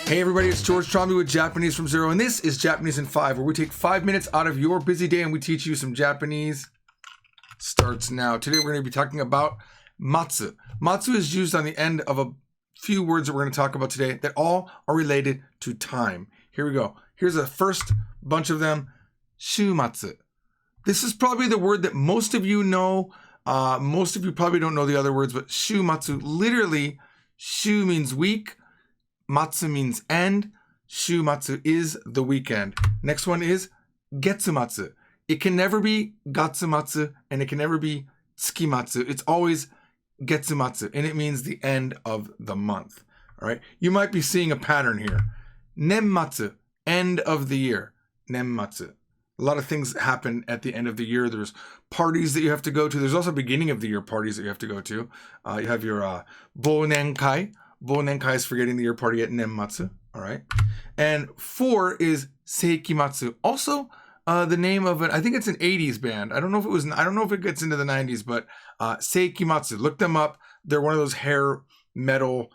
Hey everybody, it's George Tromby with Japanese from Zero, and this is Japanese in 5, where we take 5 minutes out of your busy day and we teach you some Japanese. Starts now. Today we're going to be talking about Matzah. Matzah is used on the end of a few words that we're going to talk about today that all are related to time. Here we go. Here's the first bunch of them. Shumatsu. This is probably the word that most of you know. Most of you probably don't know the other words, but shumatsu, literally, shu means week. Matsu means end. Shumatsu is the weekend. Next one is getsumatsu. It can never be gatsumatsu and it can never be tsukimatsu. It's always getsumatsu and it means the end of the month. All right. You might be seeing a pattern here. Nenmatsu, end of the year. Nenmatsu. A lot of things happen at the end of the year. There's parties that you have to go to. There's also beginning of the year parties that you have to go to. You have your Bounenkai. Bounenkai is forgetting the year party at Nenmatsu. All right. And 4 is Seikimatsu. Also, the name of it, I think it's an 80s band. I don't know if it gets into the 90s, but Seikimatsu. Look them up. They're one of those hair metal,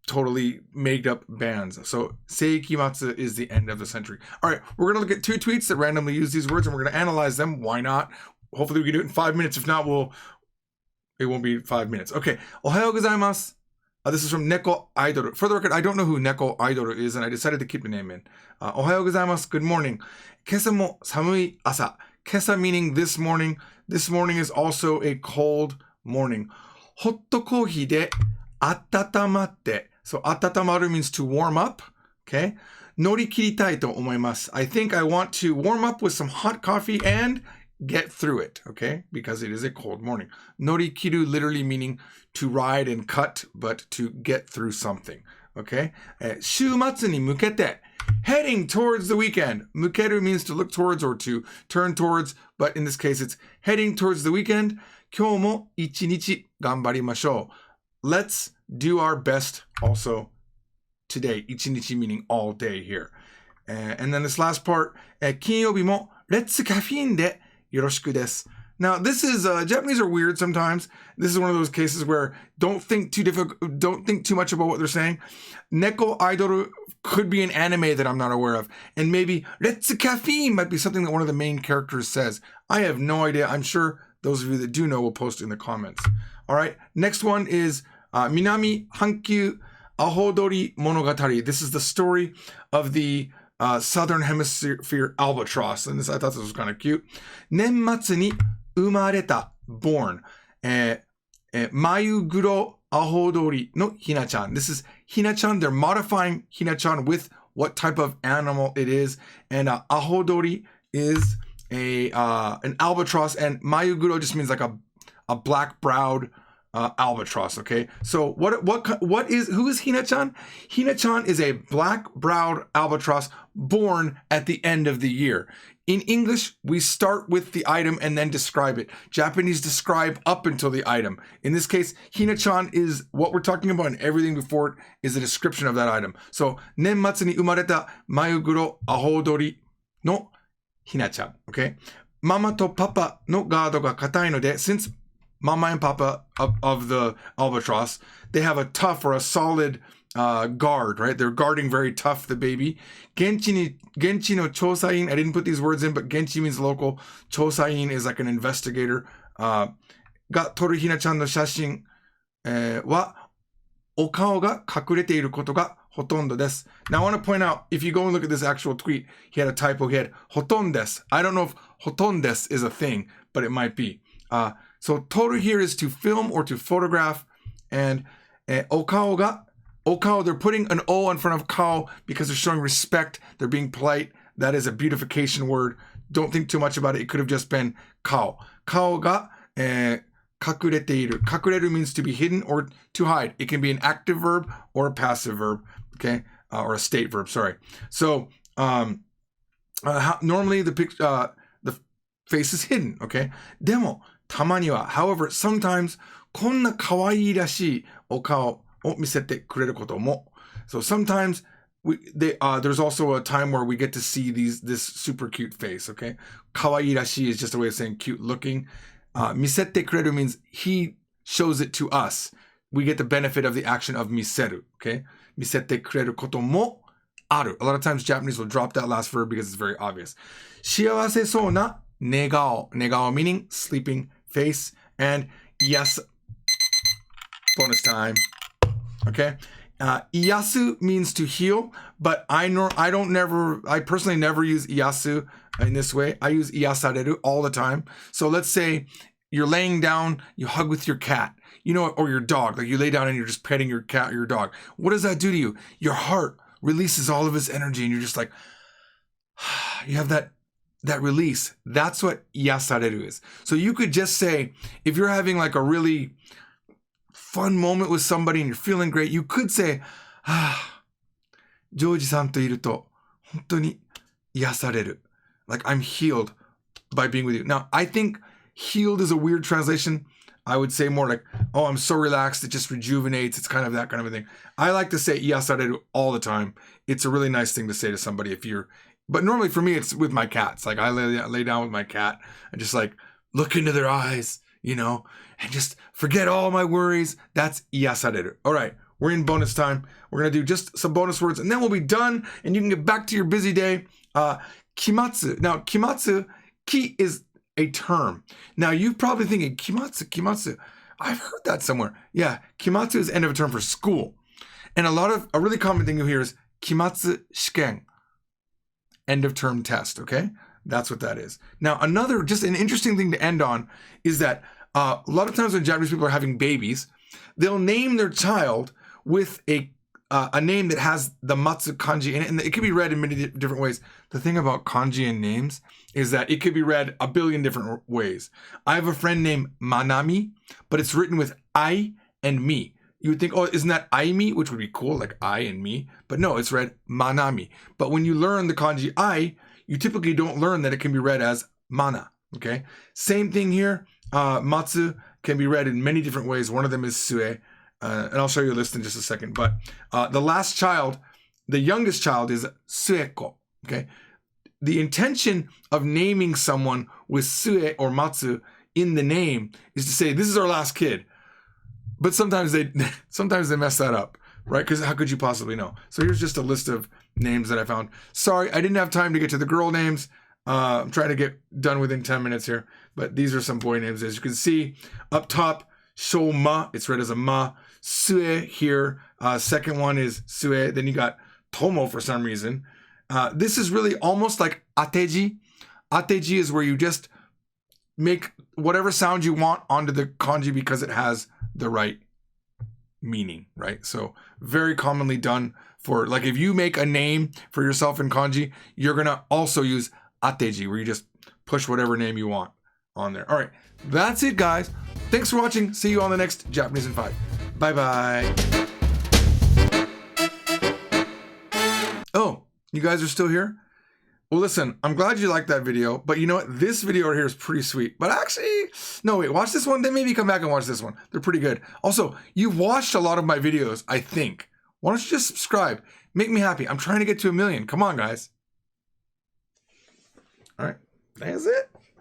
totally made up bands. So Seikimatsu is the end of the century. All right. We're going to look at 2 tweets that randomly use these words and we're going to analyze them. Why not? Hopefully we can do it in 5 minutes. If not, it won't be 5 minutes. Okay. Ohayou gozaimasu. This is from Neko Idol. For the record, I don't know who Neko Idol is, and I decided to keep the name in. Ohayou gozaimasu. Good morning. Kesa mo samui asa. Kesa meaning this morning. This morning is also a cold morning. Hotto kohi de atatamatte. So atatamaru means to warm up. Okay. Norikiritai to omoimasu. I think I want to warm up with some hot coffee and get through it, okay? Because it is a cold morning. Norikiru literally meaning to ride and cut, but to get through something, okay? Shumatsu ni mukete, heading towards the weekend. Mukeru means to look towards or to turn towards, but in this case, it's heading towards the weekend. Kyou mo ichinichi ganbarimashou. Let's do our best also today. Ichinichi meaning all day here. And then this last part, kinyobi mo let's caffeine de yoroshiku desu. Now, this is, Japanese are weird sometimes. This is one of those cases where don't think too much about what they're saying. Neko Idol could be an anime that I'm not aware of. And maybe let's caffeine might be something that one of the main characters says. I have no idea. I'm sure those of you that do know will post in the comments. All right. Next one is Minami Hankyu Ahodori Monogatari. This is the story of the Southern Hemisphere albatross. And I thought this was kind of cute. Nenmatsu ni umareta, born. Mayuguro ahodori no Hina-chan. This is Hina-chan. They're modifying Hina-chan with what type of animal it is. And ahodori is an albatross. And Mayuguro just means like a black-browed albatross. Okay, so who is Hina-chan? Hina-chan is a black-browed albatross born at the end of the year. In English, we start with the item and then describe it. Japanese describe up until the item. In this case, Hina-chan is what we're talking about, and everything before it is a description of that item. So, Nenmatsu ni umareta mayuguro ahodori no Hina-chan. Okay, Mama to Papa no gaado ga katai no de, since Mama and Papa of the albatross, they have a tough or a solid guard, right? They're guarding very tough the baby. Genchi no chousain. I didn't put these words in, but genchi means local. Chousain is like an investigator. Ga toru Hina-chan no shashin wa okao ga kakurete iru koto ga hotondo desu. Now I want to point out, if you go and look at this actual tweet, he had a typo. He had hotondes. I don't know if hotondes is a thing, but it might be. So toru here is to film or to photograph, and okao, they're putting an O in front of kao because they're showing respect. They're being polite. That is a beautification word. Don't think too much about it. It could have just been kao. Kao ga kakurete iru. Kakureru means to be hidden or to hide. It can be an active verb or a passive verb, okay, or a state verb. Sorry. So normally the face is hidden, okay. Demo tamani wa, however, sometimes konna kawaii-rashii okao o misete kureru koto mo. So sometimes there's also a time where we get to see this super cute face, okay? Kawaii-rashii is just a way of saying cute looking. Misete kureru means he shows it to us. We get the benefit of the action of miseru, okay? Misete kureru koto mo aru. A lot of times Japanese will drop that last verb because it's very obvious. 幸せそうな寝顔. Negao meaning sleeping face. And yes, bonus time. Okay. Iyasu means to heal, but I personally never use iyasu in this way. I use iyasareru all the time. So let's say you're laying down, you hug with your cat, you know, or your dog. Like you lay down and you're just petting your cat or your dog. What does that do to you? Your heart releases all of its energy and you're just like, you have that release. That's what iyasareru is. So you could just say, if you're having like a really fun moment with somebody and you're feeling great, you could say, Joji-san to iru to hontou ni iyasareru. Like I'm healed by being with you. Now, I think healed is a weird translation. I would say more like, oh, I'm so relaxed, it just rejuvenates. It's kind of that kind of a thing. I like to say iyasareru all the time. It's a really nice thing to say to somebody but normally for me, it's with my cats. Like I lay down with my cat and just like look into their eyes, you know, and just forget all my worries. That's iyasareru. All right, we're in bonus time. We're going to do just some bonus words and then we'll be done and you can get back to your busy day. Kimatsu. Now, kimatsu, ki is a term. Now, you're probably thinking, kimatsu. I've heard that somewhere. Yeah, kimatsu is end of a term for school. And a really common thing you hear is kimatsu shiken. End of term test, okay? That's what that is. Now, just an interesting thing to end on is that a lot of times when Japanese people are having babies, they'll name their child with a name that has the matsu kanji in it, and it can be read in many different ways. The thing about kanji and names is that it could be read a billion different ways. I have a friend named Minami, but it's written with I and me. You would think, oh, isn't that I-me, which would be cool, like I and me. But no, it's read Manami. But when you learn the kanji I, you typically don't learn that it can be read as mana, okay? Same thing here. Matsu can be read in many different ways. One of them is sue, and I'll show you a list in just a second. But the last child, the youngest child is sueko, okay? The intention of naming someone with sue or matsu in the name is to say, this is our last kid. But sometimes they mess that up, right? Because how could you possibly know? So here's just a list of names that I found. Sorry, I didn't have time to get to the girl names. I'm trying to get done within 10 minutes here. But these are some boy names. As you can see, up top, Shoma, it's read as a ma. Sue here. Second one is Sue. Then you got Tomo for some reason. This is really almost like ateji. Ateji is where you just make whatever sound you want onto the kanji because it has the right meaning, right? So very commonly done for, like, if you make a name for yourself in kanji, you're going to also use ateji, where you just push whatever name you want on there. All right, that's it, guys. Thanks for watching. See you on the next Japanese in 5. Bye-bye. Oh, you guys are still here? Well, listen, I'm glad you liked that video, but you know what? This video right here is pretty sweet. But actually, no, wait, watch this one, then maybe come back and watch this one. They're pretty good. Also, you've watched a lot of my videos, I think. Why don't you just subscribe? Make me happy. I'm trying to get to 1 million. Come on, guys. All right, that's it.